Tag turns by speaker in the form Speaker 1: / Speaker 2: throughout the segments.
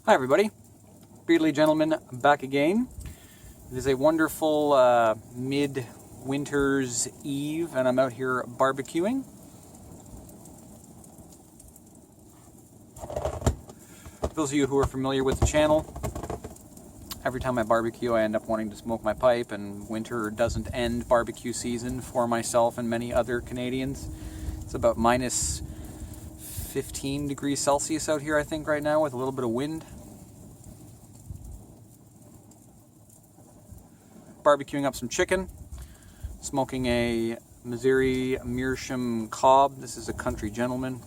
Speaker 1: Hi everybody, Beardly Gentleman back again. It is a wonderful mid-winter's eve and I'm out here barbecuing. For those of you who are familiar with the channel, every time I barbecue I end up wanting to smoke my pipe, and winter doesn't end barbecue season for myself and many other Canadians. It's about minus 15 degrees Celsius out here I think right now with a little bit of wind. Barbecuing up some chicken, smoking a Missouri Meerschaum Cobb. This is a Country Gentleman.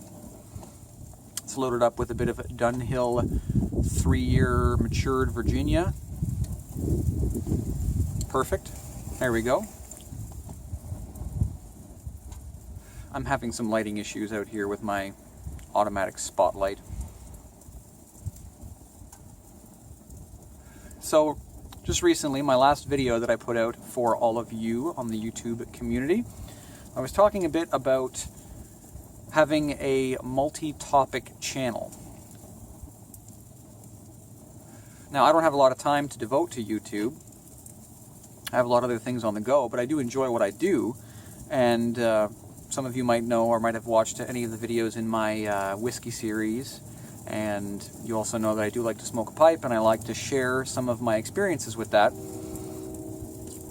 Speaker 1: It's loaded up with a bit of Dunhill 3-year matured Virginia. Perfect. There we go. I'm having some lighting issues out here with my automatic spotlight. So just recently, my last video that I put out for all of you on the YouTube community, I was talking a bit about having a multi-topic channel. Now, I don't have a lot of time to devote to YouTube. I have a lot of other things on the go, but I do enjoy what I do, and some of you might know or might have watched any of the videos in my whiskey series. And you also know that I do like to smoke a pipe, and I like to share some of my experiences with that.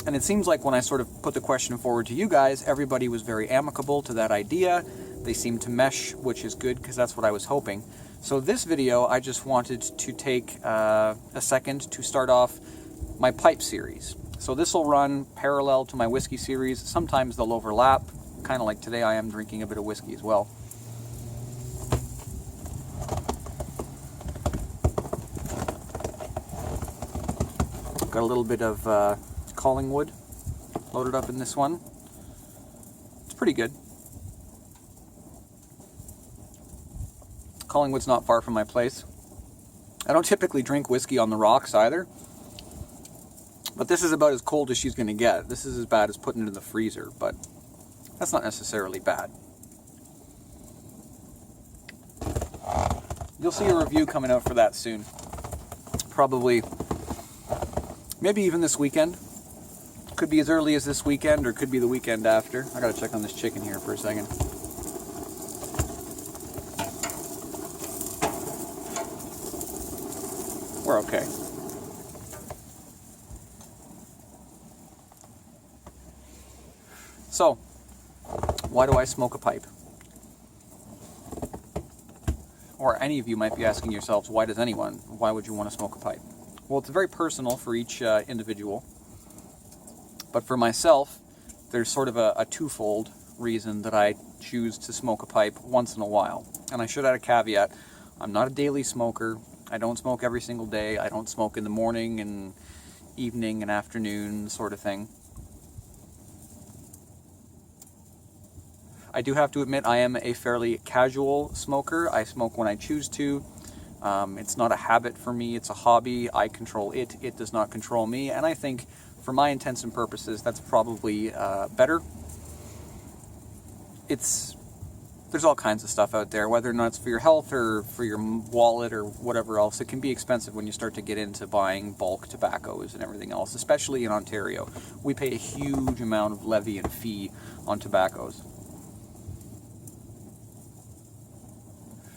Speaker 1: And it seems like when I sort of put the question forward to you guys, everybody was very amicable to that idea. They seemed to mesh, which is good because that's what I was hoping. So this video, I just wanted to take a second to start off my pipe series. So this will run parallel to my whiskey series. Sometimes they'll overlap, kind of like today I am drinking a bit of whiskey as well. Got a little bit of Collingwood loaded up in this one. It's pretty good. Collingwood's not far from my place. I don't typically drink whiskey on the rocks either, but this is about as cold as she's going to get. This is as bad as putting it in the freezer, but that's not necessarily bad. You'll see a review coming out for that soon. Probably maybe even this weekend. Could be as early as this weekend, or could be the weekend after. I gotta check on this chicken here for a second. We're okay. So, why do I smoke a pipe? Or any of you might be asking yourselves, why would you want to smoke a pipe? Well, it's very personal for each individual, but for myself, there's sort of a twofold reason that I choose to smoke a pipe once in a while. And I should add a caveat, I'm not a daily smoker. I don't smoke every single day. I don't smoke in the morning and evening and afternoon sort of thing. I do have to admit I am a fairly casual smoker. I smoke when I choose to. It's not a habit for me, it's a hobby. I control it, it does not control me, and I think for my intents and purposes that's probably better. There's all kinds of stuff out there, whether or not it's for your health or for your wallet or whatever else. It can be expensive when you start to get into buying bulk tobaccos and everything else, especially in Ontario. We pay a huge amount of levy and fee on tobaccos.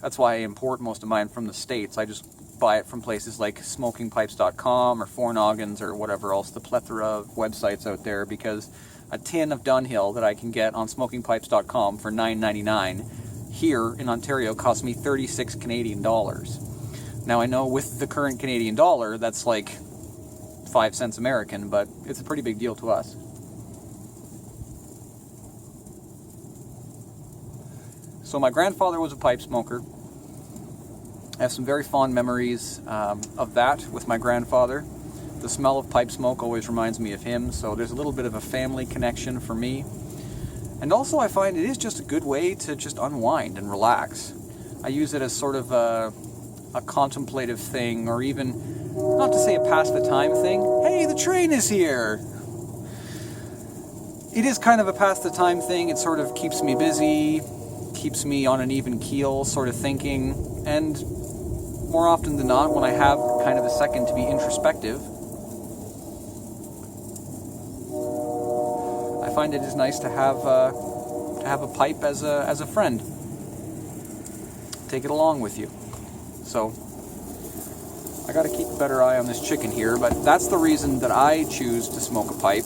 Speaker 1: That's why I import most of mine from the States. I just buy it from places like smokingpipes.com or Four Noggins or whatever else, the plethora of websites out there, because a tin of Dunhill that I can get on smokingpipes.com for $9.99 here in Ontario costs me 36 Canadian dollars. Now I know with the current Canadian dollar that's like 5 cents American, but it's a pretty big deal to us. So my grandfather was a pipe smoker. I have some very fond memories of that with my grandfather. The smell of pipe smoke always reminds me of him, so there's a little bit of a family connection for me. And also I find it is just a good way to just unwind and relax. I use it as sort of a contemplative thing, or even, not to say a pass the time thing. Hey, the train is here! It is kind of a pass the time thing. It sort of keeps me busy, keeps me on an even keel, sort of thinking, and more often than not, when I have kind of a second to be introspective, I find it is nice to have a pipe as a friend. Take it along with you. So I got to keep a better eye on this chicken here, but that's the reason that I choose to smoke a pipe.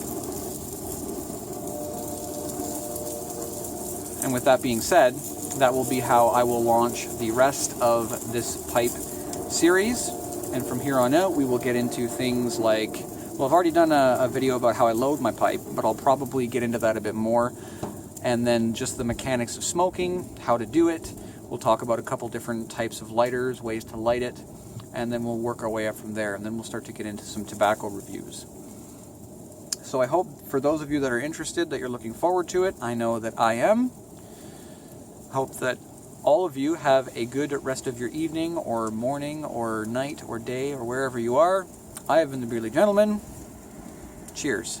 Speaker 1: And with that being said, that will be how I will launch the rest of this pipe series. And from here on out, we will get into things like, well, I've already done a video about how I load my pipe, but I'll probably get into that a bit more. And then just the mechanics of smoking, how to do it. We'll talk about a couple different types of lighters, ways to light it, and then we'll work our way up from there. And then we'll start to get into some tobacco reviews. So I hope for those of you that are interested that you're looking forward to it. I know that I am. Hope that all of you have a good rest of your evening or morning or night or day or wherever you are. I have been the Beerly Gentleman. Cheers.